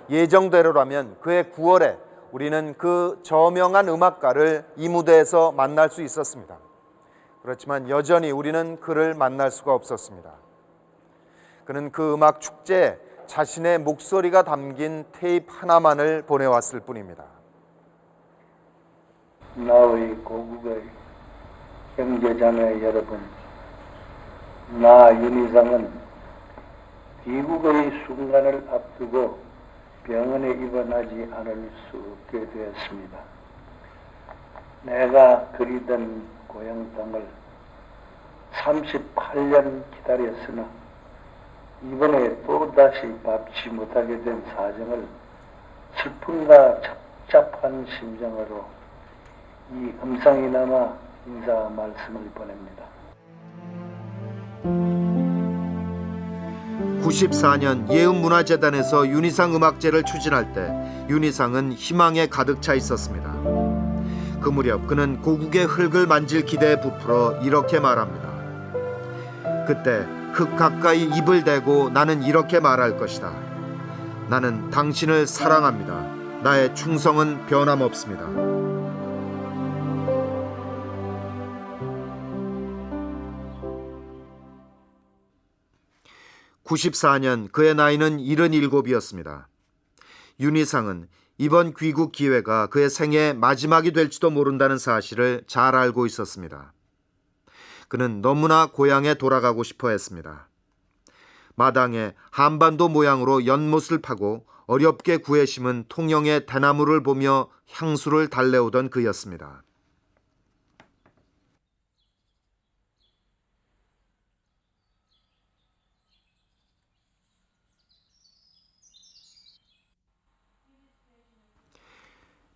예정대로라면 그해 9월에 우리는 그 저명한 음악가를 이 무대에서 만날 수 있었습니다. 그렇지만 여전히 우리는 그를 만날 수가 없었습니다. 그는 그 음악 축제에 자신의 목소리가 담긴 테이프 하나만을 보내왔을 뿐입니다. 나의 고국의 형제자매 여러분, 나 윤희상은 귀국의 순간을 앞두고 병원에 입원하지 않을 수 없게 되었습니다. 내가 그리던 고향 땅을 38년 기다렸으나 이번에 또다시 밟지 못하게 된 사정을 슬픔과 착잡한 심정으로 이 음성이나마 인사 말씀을 보냅니다. 94년 예음문화재단에서 윤희상 음악제를 추진할 때 윤희상은 희망에 가득 차 있었습니다. 그 무렵 그는 고국의 흙을 만질 기대에 부풀어 이렇게 말합니다. 그때 흙 가까이 입을 대고 나는 이렇게 말할 것이다. 나는 당신을 사랑합니다. 나의 충성은 변함없습니다. 94년 그의 나이는 77이었습니다. 윤희상은 이번 귀국 기회가 그의 생애 마지막이 될지도 모른다는 사실을 잘 알고 있었습니다. 그는 너무나 고향에 돌아가고 싶어 했습니다. 마당에 한반도 모양으로 연못을 파고 어렵게 구해 심은 통영의 대나무를 보며 향수를 달래오던 그였습니다.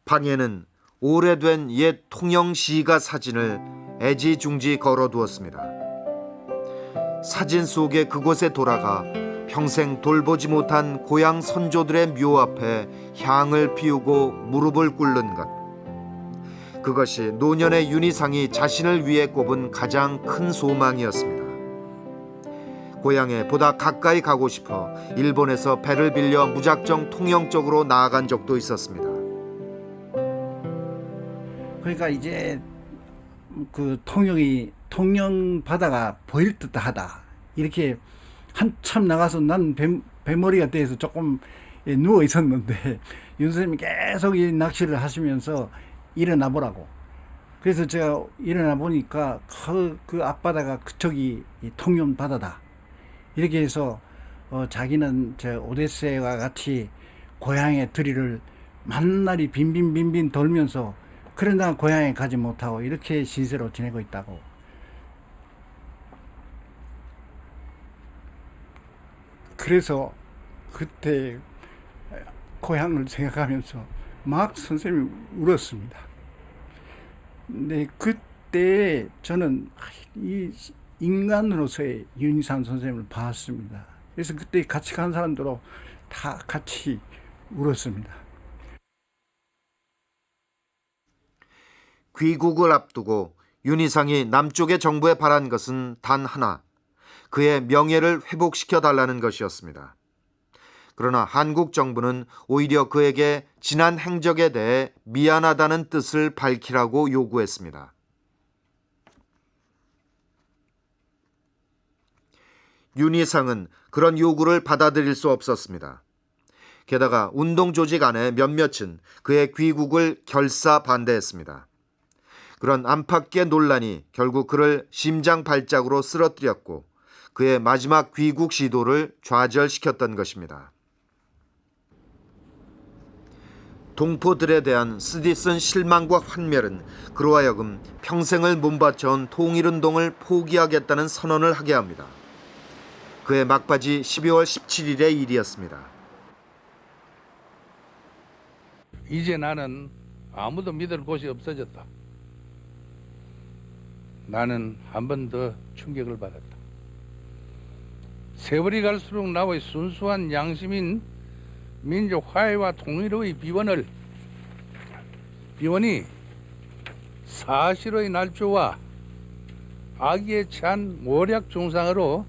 방에는 오래된 옛 통영 시가 사진을 애지중지 걸어두었습니다. 사진 속의 그곳에 돌아가 평생 돌보지 못한 고향 선조들의 묘 앞에 향을 피우고 무릎을 꿇는 것. 그것이 노년의 윤희상이 자신을 위해 꼽은 가장 큰 소망이었습니다. 고향에 보다 가까이 가고 싶어 일본에서 배를 빌려 무작정 통영 쪽으로 나아간 적도 있었습니다. 그러니까 이제 그 통영 바다가 보일 듯하다. 이렇게 한참 나가서 난 배머리가 돼서 조금 누워 있었는데 윤 선생님이 계속 이 낚시를 하시면서 일어나 보라고. 그래서 제가 일어나 보니까 그 앞바다가 그쪽이 통영 바다다. 이렇게 해서 자기는 저 오데세와 같이 고향의 들이를 만날이 빈빈 돌면서 그러나 고향에 가지 못하고 이렇게 신세로 지내고 있다고. 그래서 그때 고향을 생각하면서 막 선생님이 울었습니다. 근데 그때 저는 이 인간으로서의 윤희상 선생님을 봤습니다. 그래서 그때 같이 간 사람들도 다 같이 울었습니다. 귀국을 앞두고 윤희상이 남쪽의 정부에 바란 것은 단 하나, 그의 명예를 회복시켜 달라는 것이었습니다. 그러나 한국 정부는 오히려 그에게 지난 행적에 대해 미안하다는 뜻을 밝히라고 요구했습니다. 윤희상은 그런 요구를 받아들일 수 없었습니다. 게다가 운동 조직 안에 몇몇은 그의 귀국을 결사 반대했습니다. 그런 안팎의 논란이 결국 그를 심장발작으로 쓰러뜨렸고 그의 마지막 귀국 시도를 좌절시켰던 것입니다. 동포들에 대한 스디슨 실망과 환멸은 그로 하여금 평생을 몸바쳐온 통일운동을 포기하겠다는 선언을 하게 합니다. 그의 막바지 12월 17일의 일이었습니다. 이제 나는 아무도 믿을 곳이 없어졌다. 나는 한 번 더 충격을 받았다. 세월이 갈수록 나의 순수한 양심인 민족 화해와 통일의 비원이 사실의 날조와 악의에 찬 모략 중상으로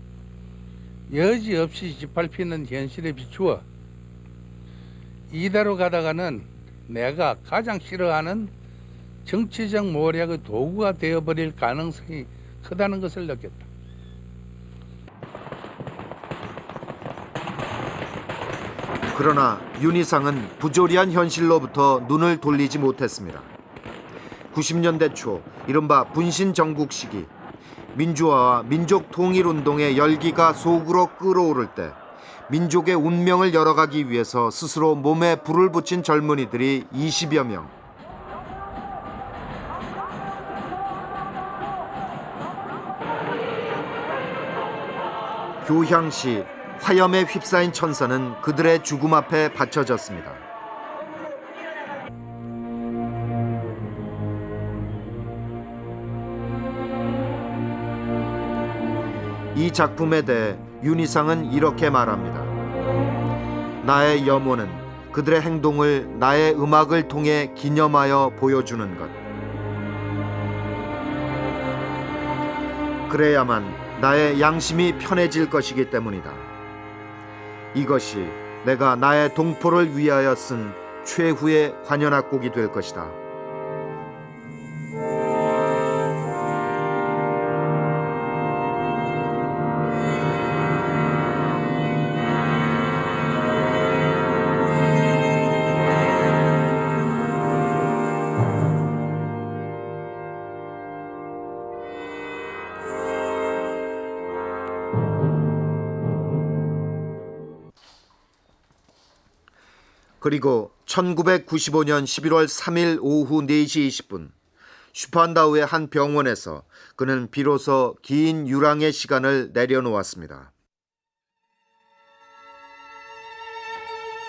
여지없이 짓밟히는 현실에 비추어 이대로 가다가는 내가 가장 싫어하는 정치적 모략의 도구가 되어버릴 가능성이 크다는 것을 느꼈다. 그러나 윤희상은 부조리한 현실로부터 눈을 돌리지 못했습니다. 90년대 초 이른바 분신 정국 시기, 민주화와 민족 통일운동의 열기가 속으로 끓어오를 때 민족의 운명을 열어가기 위해서 스스로 몸에 불을 붙인 젊은이들이 20여 명. 교향시 화염에 휩싸인 천사는 그들의 죽음 앞에 바쳐졌습니다. 이 작품에 대해 윤희상은 이렇게 말합니다. 나의 염원은 그들의 행동을 나의 음악을 통해 기념하여 보여주는 것. 그래야만 나의 양심이 편해질 것이기 때문이다. 이것이 내가 나의 동포를 위하여 쓴 최후의 관현악곡이 될 것이다. 그리고 1995년 11월 3일 오후 4시 20분 슈판다우의 한 병원에서 그는 비로소 긴 유랑의 시간을 내려놓았습니다.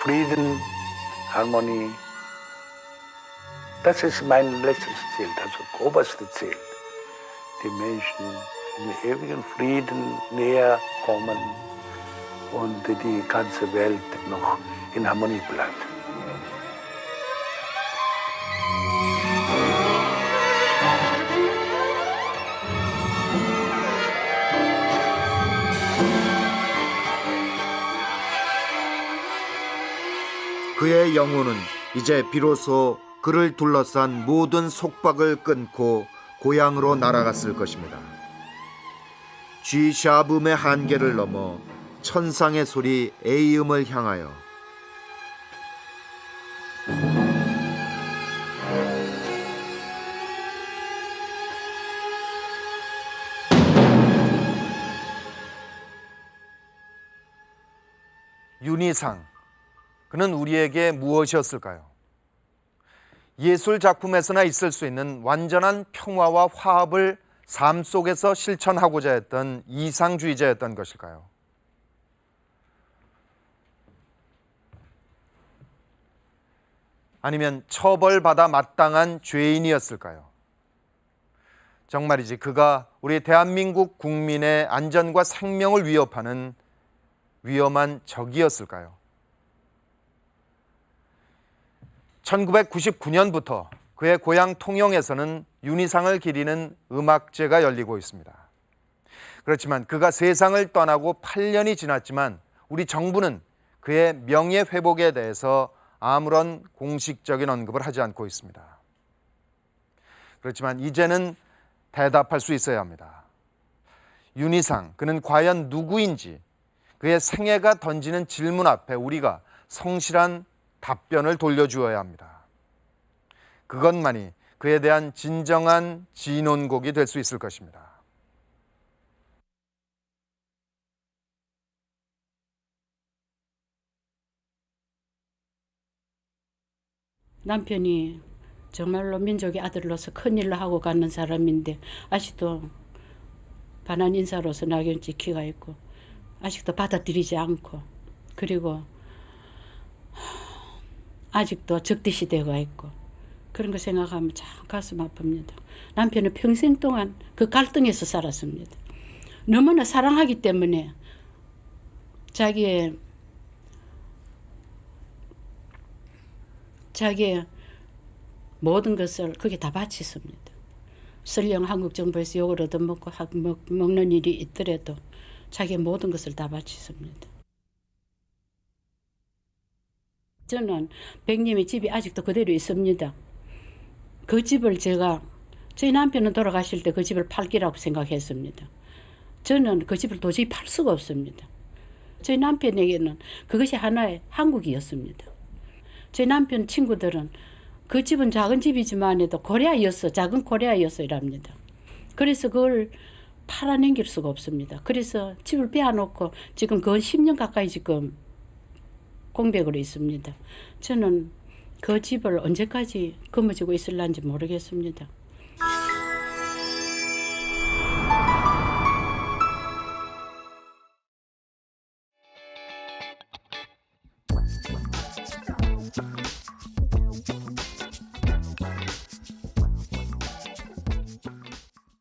Frieden, Harmonie, Das ist mein letztes Ziel, das oberste Ziel. Die Menschen in ewigen Frieden näher kommen und die ganze Welt noch in Harmonie bleibt. 그의 영혼은 이제 비로소 그를 둘러싼 모든 속박을 끊고 고향으로 날아갔을 것입니다. G 샤브음의 한계를 넘어 천상의 소리 A음을 향하여 윤희상, 그는 우리에게 무엇이었을까요? 예술 작품에서나 있을 수 있는 완전한 평화와 화합을 삶 속에서 실천하고자 했던 이상주의자였던 것일까요? 아니면 처벌받아 마땅한 죄인이었을까요? 정말이지 그가 우리 대한민국 국민의 안전과 생명을 위협하는 위험한 적이었을까요? 1999년부터 그의 고향 통영에서는 윤희상을 기리는 음악제가 열리고 있습니다. 그렇지만 그가 세상을 떠나고 8년이 지났지만 우리 정부는 그의 명예회복에 대해서 아무런 공식적인 언급을 하지 않고 있습니다. 그렇지만 이제는 대답할 수 있어야 합니다. 윤희상, 그는 과연 누구인지 그의 생애가 던지는 질문 앞에 우리가 성실한 답변을 돌려주어야 합니다. 그것만이 그에 대한 진정한 진혼곡이 될 수 있을 것입니다. 남편이 정말로 민족의 아들로서 큰일을 하고 가는 사람인데 아직도 반한 인사로서 낙연찍 기가 있고 아직도 받아들이지 않고 그리고 아직도 적대시대가 있고 그런 거 생각하면 참 가슴 아픕니다. 남편은 평생 동안 그 갈등에서 살았습니다. 너무나 사랑하기 때문에 자기의 모든 것을 거기에 다 바쳤습니다. 설령 한국 정부에서 욕을 얻어먹고 먹는 일이 있더라도 자기의 모든 것을 다 바쳤습니다. 저는 백님의 집이 아직도 그대로 있습니다. 그 집을 저희 남편은 돌아가실 때 그 집을 팔기라고 생각했습니다. 저는 그 집을 도저히 팔 수가 없습니다. 저희 남편에게는 그것이 하나의 한국이었습니다. 저희 남편 친구들은 그 집은 작은 집이지만 해도 코리아였어, 작은 코리아였어 이랍니다. 그래서 그걸 팔아넘길 수가 없습니다. 그래서 집을 빼앗놓고 지금 거의 10년 가까이 지금 공백으로 있습니다. 저는 그 집을 언제까지 거머쥐고 있을란지 모르겠습니다.